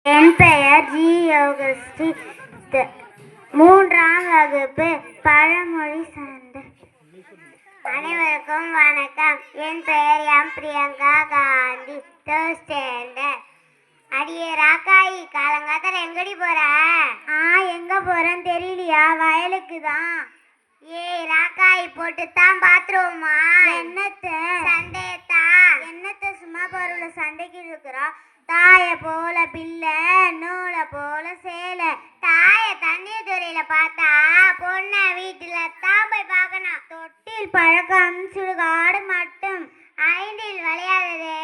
என் பெயர் ஜி யோகஸ்ரீ. மூன்றாம் வகுப்பு பழமொழி சார்ந்த. அனைவருக்கும் வணக்கம். என் பெயர் M Priyanka Gandhi, third standard. அடியே ராக்காயி, காலங்காத்தால எங்கடி போற? எங்க போறேன்னு தெரியலையா? வயலுக்கு தான். ஏய் ராக்காயி, போட்டுத்தான் பாத்துருவோமா? என்னத்த சண்டையத்தா? என்னத்த சும்மா பொருள சண்டைக்கு இருக்கிறா? தாய போல பிள்ளை, நூலை போல சேலை. தாய தண்ணீர் துறையில பார்த்தா பொண்ண வீட்டுல தான் போய் பார்க்கணும். தொட்டில் பழக்கம் சுடுகாடு மட்டும். ஐந்தில் விளையாடுறது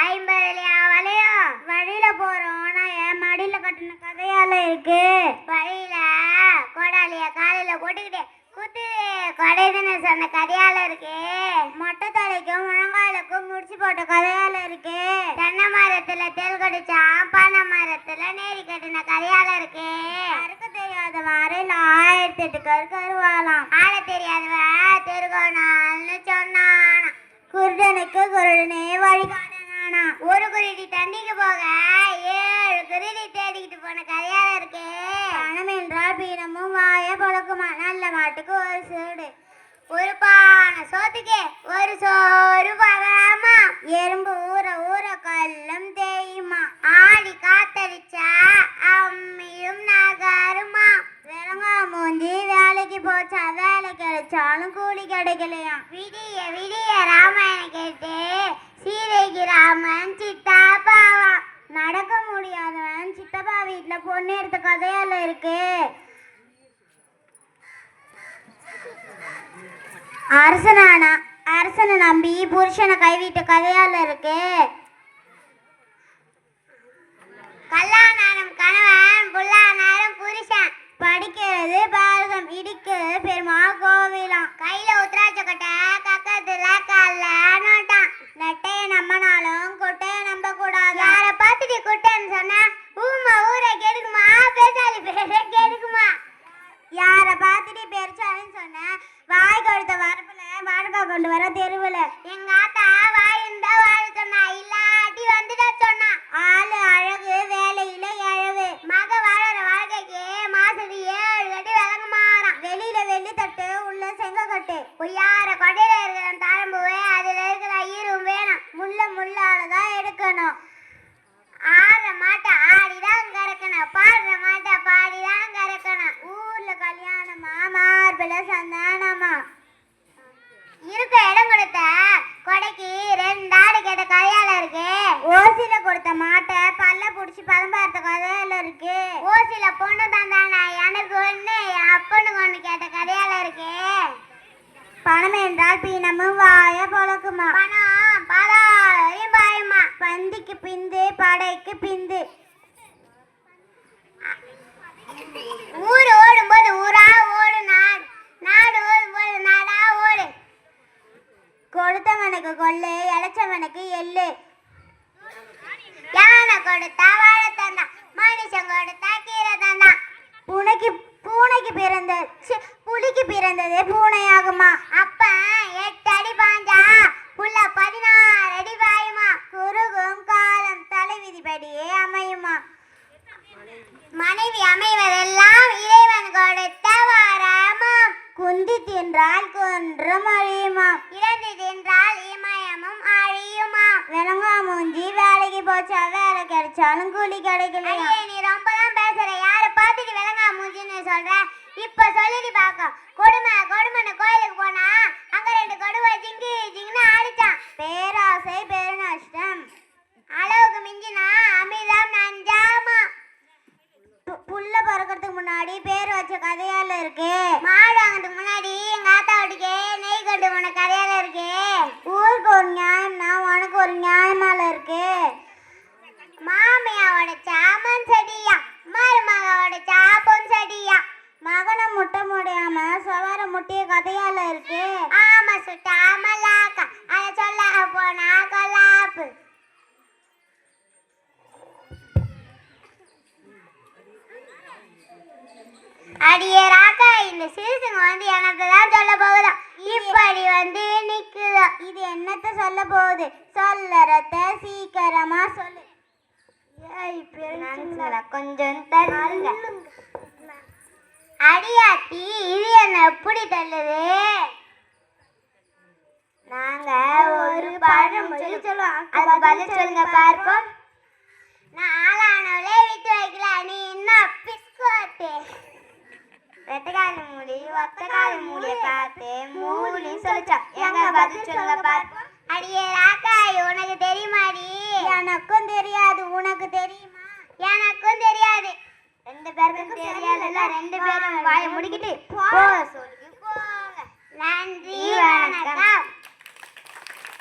50 விளையும். வழியில போறோம்னா என் மடியில கட்டின கதையால இருக்கு. வழியில கோடாலிய காலையில போட்டுக்கிட்டே குத்து கொடைதுன்னு சொன்ன கதையால இருக்கு. மொட்டை தலைக்கும் முழங்காலுக்கும் முடிச்சு போட்ட கதையால இருக்கு. தென்னை மரத்துல தெல் கடிச்சான், பனை மரத்துல நேரி கட்டின கதையால இருக்கு. கருக்க தெரியாதவ அறையில 1008 கருவாலாம். ஆட தெரியாதவ தெருகோனான்னு சொன்னானா. குருடனுக்கு குருடனே வழிகாட்டினானா. ஒரு குருடி தண்ணிக்கு போக 7 குருடி தேடிக்கிட்டு போன கதையால இருக்கு. பணம் என்றால் பீனமும் வாய பொழக்குமா. நல்ல மாட்டுக்கு ஒரு சூடு, ஒரு பானை சோத்துக்கு ஒரு சோறு பகாமா. எறும்பு ஊற ஊற கல்லும் தேயுமா. ஆடி காத்தடிச்சா அம்மியும் நகருமா. விலங்கா மூஞ்சி வேலைக்கு போச்சா, வேலை கிடைச்சாலும் கூலி கிடைக்கலையா. விடிய விடிய ராமாயணம் கேட்டு சீதைக்கு ராமன் சித்தாப்பாவா. நடக்க முடியாதவன் சித்தப்பா வீட்டுல பொண்ணு எடுத்த கதையால இருக்கு. அரசனை நம்பி புருஷனை கைவிட்ட கதையால இருக்கு. கல்லானாலும் கணவன், புல்லானாலும் புருஷன். படிக்கிறது பாரதம், இடிக்கிறது பெருமாள் கோவிலாம். கையில உத்ராட்ச கொட்டை, கக்கத்துல கல்ல நோட்டான். நெட்டைய நம்பினாலும் கொட்டைய நம்ப கூடாது. யார பார்த்துட்டு குட்டைன்னு சொன்னா ஊமா ஊரை கெடுக்குமா, பேசாலி பேரை கெடுக்குமா. யார பார்த்துட்டு பெருச்சாலின்னு சொன்ன வாய் கொடுத்த வரப்புல வாடகை கொண்டு வர தெருவுல. எங்க ஆத்தா வாய் இருந்தா வாழ சொன்னா, இல்லாட்டி வந்துட்டா சொன்னா. ஆளு அழகு, வேலையில எழவு. மக வாழற வாழ்க்கைக்கு மாசத்து 7 கட்டி விளங்க மாறான். வெளியில வெள்ளி தட்டு, உள்ள செங்க கட்டு. பொய்யார கொடையில இருக்கிற தாழம்பூவே, அதுல இருக்கிற ஈரும் வேணும். முள்ளாலதான் எடுக்கணும். ஆடுற மாட்டை ஆடிதான் கறக்கணும், பாடுற மாட்டை பாடிதான் கறக்கணும். ஊர்ல கல்யாணமா, மார்பிள சந்தானமா. இருக்க இடம் கொடுத்த கொடைக்கு 2 ஆடு கேட்ட கதையால இருக்கு. ஓசில கொடுத்த மாட்டை பல்ல புடிச்சு பதம் பார்த்த கதையால இருக்கு. ஓசில பொண்ணு தந்தானே எனக்கு ஒண்ணு, அப்பனுக்கு ஒண்ணு கேட்ட கதையால இருக்கு. பணம் என்றால் பீனமும் வாய பொழக்குமா. பணம் பாதாளையும் பாயுமா. பந்திக்கு பிந்து படைக்கு பிந்து. ஊரு ஓடும்போது ஊரா ஓடு, நாடு ஓடும்போது நாடா ஓடு. கொடுத்தவனுக்கு கொள்ளு, இளைச்சவனுக்கு எள்ளு. யானை கொடுத்தா வாழை தந்தா, மனுஷன் கொடுத்தா கீரை தந்தா. புலிக்கு பிறந்தது பூனையாகுமா. அப்ப 8 அடி பாஞ்சா புள்ள 16 அடி பாயுமா. குறுகும் காலம் தலை விதிப்படியே அமையுமா. மனைவி அமைவதெல்லாம் இறைவன் கொடுத்த வரமா. குந்தி தின்றால் கொன்றும் அழியுமா. இறந்து தின்றால் இமயமும் அழியுமா. விலங்கா மூஞ்சி வேலைக்கு போச்சா, வேலை கிடைச்சாலும் கூலி கிடைக்கலையா. நீ ரொம்ப தான் பேசுற. யார பார்த்துட்டு விலங்கா மூஞ்சின்னு சொல்ற? இப்ப சொல்லிட்டு பாக்க. கொடுமைன்னு கோயிலுக்கு போனா அங்க 2 கொடுவை ஜிங்குன்னு ஆடிச்சான். பேராசை பெருநஷ்டம். அளவுக்கு மிஞ்சினா அமிர்தம் நஞ்சாமா. புள்ள பிறக்கிறதுக்கு முன்னாடி பேர் வச்ச கதையால இருக்கு. மாடு வாங்கிறதுக்கு முன்னாடி எங்க ஆத்தா வீட்டுக்கு நெய் கொண்டு போன கதையால இருக்கு. ஊருக்கு ஒரு நியாயம்னா உனக்கு ஒரு நியாயமால இருக்கு. மாமியாவோட சாமன் செடியா, மருமகோட சாப்பன் செடியா. மகனை முட்டை முடியாம சவார முட்டிய கதையால இருக்கு. ஆமா சுட்டாமலாக்கா, அத சொல்ல போனா கொல்லாப்பு. அடியே ராக்கா, இந்த சிறுசுங்க எனக்கு தான் சொல்ல போகுதா. இப்படி நிக்குதா. இது என்னத்த சொல்ல போகுது? சொல்லறத சீக்கிரமா சொல்லு. கொஞ்சம் தள்ளுங்க. அடியாத்தி, இது என்ன எப்படி தள்ளுது? நாங்க ஒரு பழமொழி சொல்லுவோம், அது பதில் சொல்லுங்க பார்ப்போம். நான் ஆளானவளே விட்டு வைக்கல, நீ இன்னும் பிஸ்கோட்டு. வெட்டக்காரி மூடி ஒத்தக்காரி மூடிய பார்த்து மூணு சொல்லிச்சான். எங்க பதில் சொல்லுங்க பார்ப்போம். அடியே ராக்காய், உனக்கு தெரியுமாடி? எனக்கும் தெரியாது. உனக்கு தெரியுமா? எனக்கும் தெரியாது. ரெண்டு பேருக்கும் தெரியாதுல்ல, ரெண்டு பேரும் வாயை முடிக்கிட்டு போ சொல்லி போங்க. நன்றி, வணக்கம்.